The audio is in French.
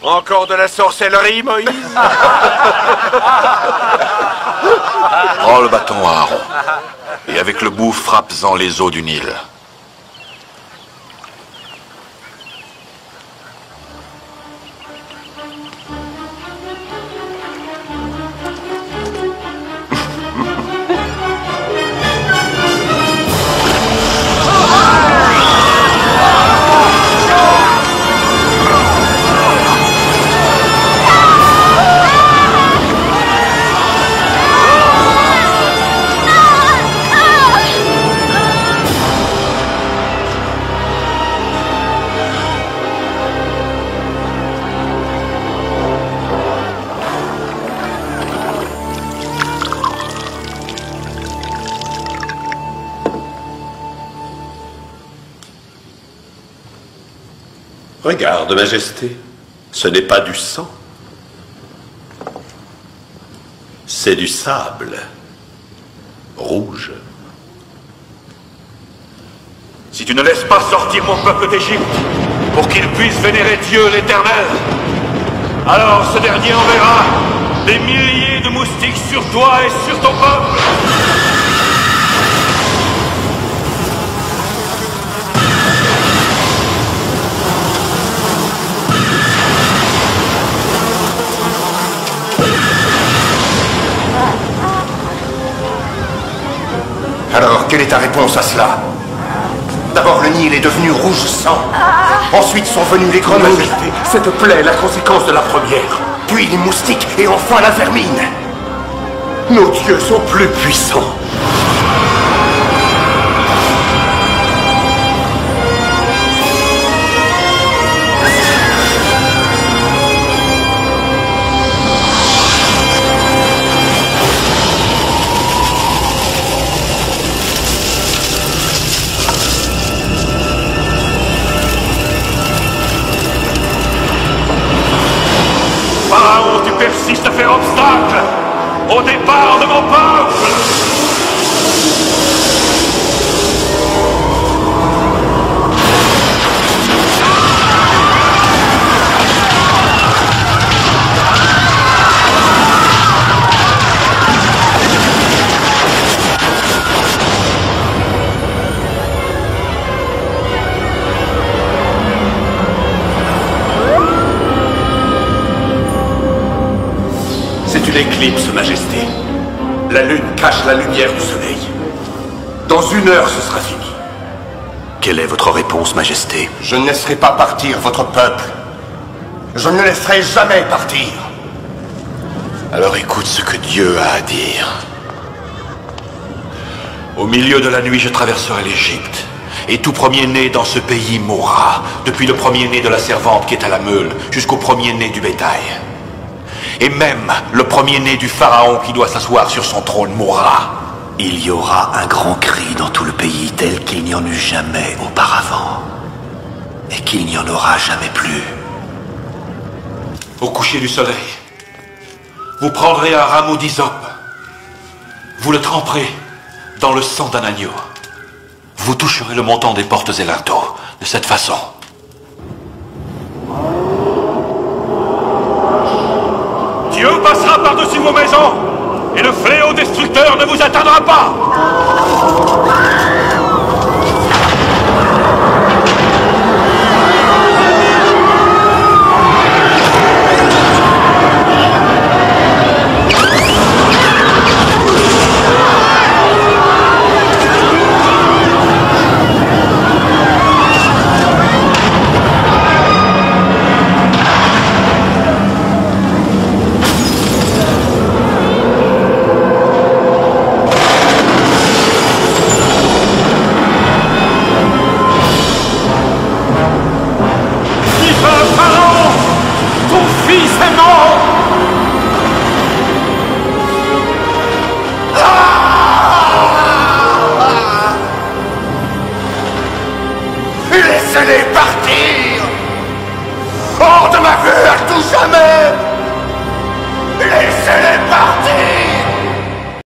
Encore de la sorcellerie, Moïse? Prends le bâton, Aaron, et avec le bout frappe-en les eaux du Nil. Regarde, Majesté, ce n'est pas du sang. C'est du sable. Rouge. Si tu ne laisses pas sortir mon peuple d'Égypte pour qu'il puisse vénérer Dieu l'Éternel, alors ce dernier enverra des milliers de moustiques sur toi et sur ton peuple. Alors, quelle est ta réponse à cela? D'abord, le Nil est devenu rouge sang. Ensuite sont venus les grenouilles. Majesté, cette plaie est la conséquence de la première. Puis les moustiques et enfin la vermine. Nos dieux sont plus puissants. Pharaon, tu persistes à faire obstacle au départ de mon peuple. C'est une éclipse, Majesté. La lune cache la lumière du soleil. Dans 1 heure, ce sera fini. Quelle est votre réponse, Majesté? Je ne laisserai pas partir votre peuple. Je ne le laisserai jamais partir. Alors écoute ce que Dieu a à dire. Au milieu de la nuit, je traverserai l'Égypte, et tout premier-né dans ce pays mourra, depuis le premier-né de la servante qui est à la meule, jusqu'au premier-né du bétail. Et même le premier-né du pharaon qui doit s'asseoir sur son trône mourra. Il y aura un grand cri dans tout le pays tel qu'il n'y en eut jamais auparavant. Et qu'il n'y en aura jamais plus. Au coucher du soleil, vous prendrez un rameau d'hysope, vous le tremperez dans le sang d'un agneau. Vous toucherez le montant des portes et linteaux de cette façon. Dieu passera par-dessus vos maisons, et le fléau destructeur ne vous atteindra pas.